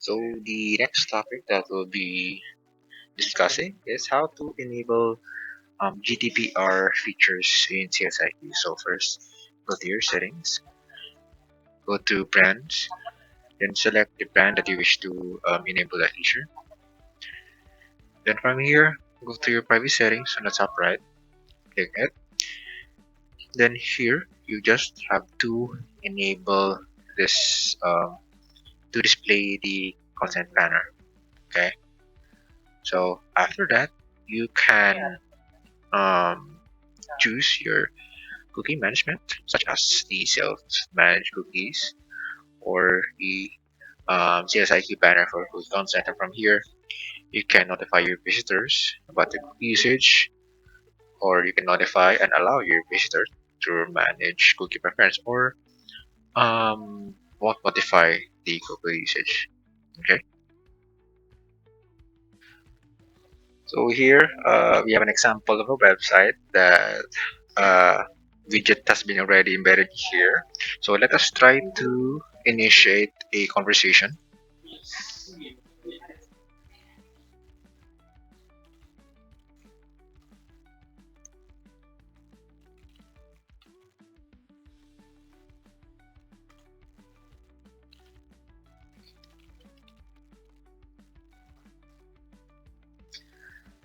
So the next topic that we'll be discussing is how to enable GDPR features in CSIQ. So first, go to your settings, go to brands, then select the brand that you wish to enable that feature. Then from here, go to your privacy settings on the top right, click it. Then here, you just have to enable this to display the consent banner. Okay. So after that, you can um, choose your cookie management, such as the self-managed cookies or the CSIQ banner for cookie consent. And from here, you can notify your visitors about the cookie usage, or you can notify and allow your visitors to manage cookie preference, or won't modify the cookie usage. Okay. So here we have an example of a website that uh, widget has been already embedded here. So let us try to initiate a conversation.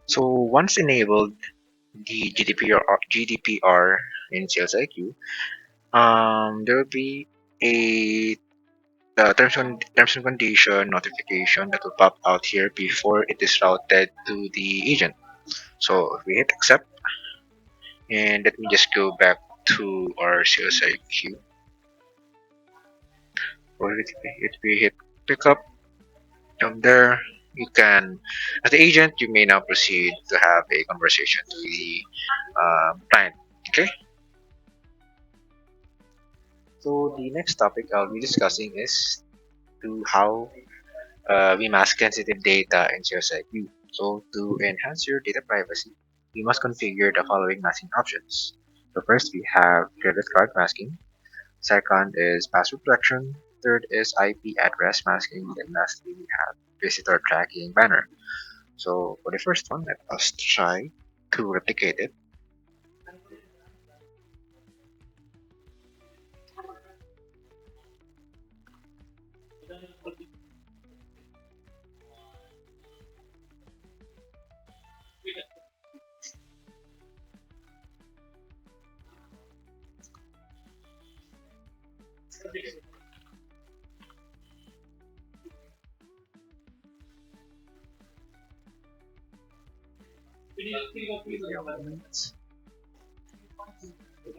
So once enabled the GDPR in Sales IQ, there will be a terms and condition notification that will pop out here before it is routed to the agent. So if we hit accept, and let me just go back to our Sales IQ. Or if we hit pickup, from there you can, as the agent, you may now proceed to have a conversation with the client. Okay. So the next topic I'll be discussing is to how we mask sensitive data in CSIQ. So to enhance your data privacy, you must configure the following masking options. So first we have credit card masking. Second is password protection. Third is IP address masking. And lastly, we have visitor tracking banner. So for the first one, let us try to replicate it.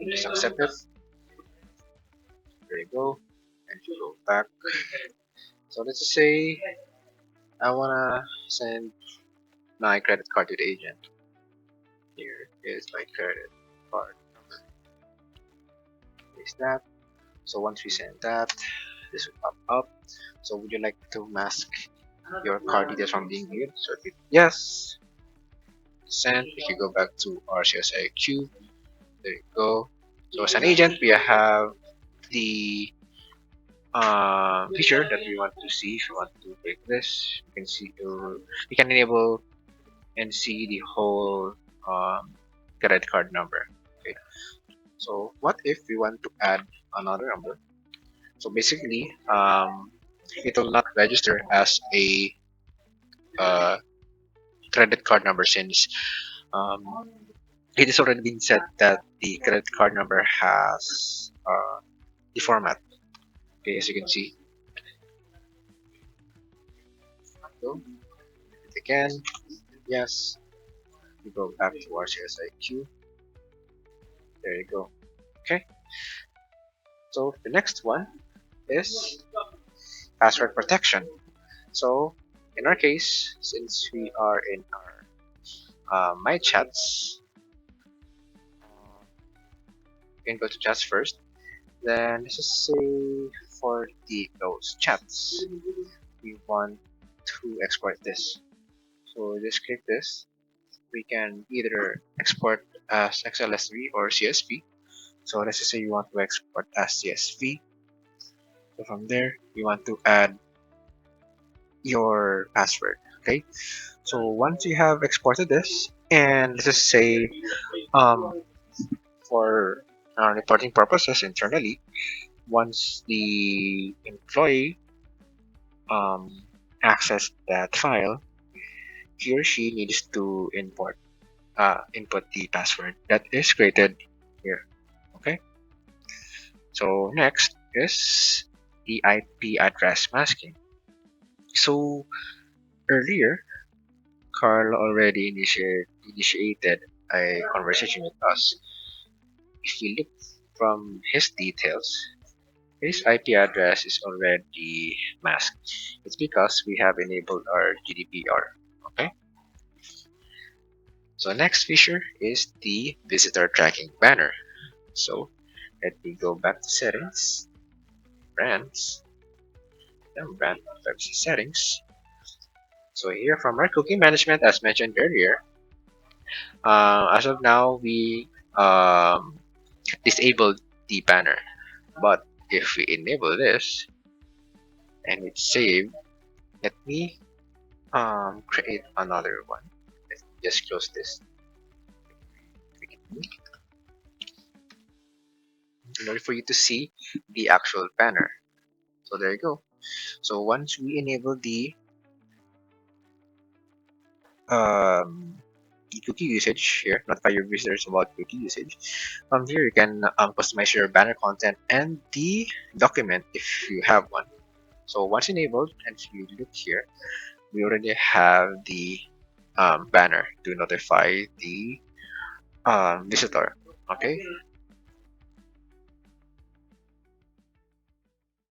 Just accept it. There you go. And you go back. So let's just say I wanna send my credit card to the agent. Here is my credit card number. Is that. So once we send that, this will pop up. So would you like to mask your card details from being viewed? So if yes, send. If you go back to RCS IQ, there you go. So as an agent, we have the feature that we want to see. If you want to click this, you can see you can enable and see the whole credit card number. Okay. So what if we want to add another number? So basically, it will not register as a uh, credit card number since um, it has already been said that the credit card number has the format. Okay, as you can see. So again, yes, we go back to our CSIQ. There you go. Okay. So the next one is password protection. So in our case, since we are in our my chats, you can go to chats first. Then let's just say for the those chats, we want to export this. So just click this. We can either export as XLS3 or CSV. So let's just say you want to export as CSV. So from there, we want to add your password. Okay, so once you have exported this, and let's just say um, for reporting purposes internally, once the employee um, access that file, he or she needs to input the password that is created here. Okay. So next is the IP address masking. So earlier, Carl already initiated a conversation with us. If you look from his details, his IP address is already masked. It's because we have enabled our GDPR. Okay. So next feature is the visitor tracking banner. So let me go back to settings, brands, then brand privacy settings. So here from our cookie management, as mentioned earlier, as of now we um, disabled the banner. But if we enable this and it's saved, let me create another one. Let's just close this in order for you to see the actual banner. So there you go. So once we enable the cookie usage here, notify your visitors about cookie usage. From here, you can customize your banner content and the document if you have one. So once enabled, and if you look here, we already have the banner to notify the visitor. Okay.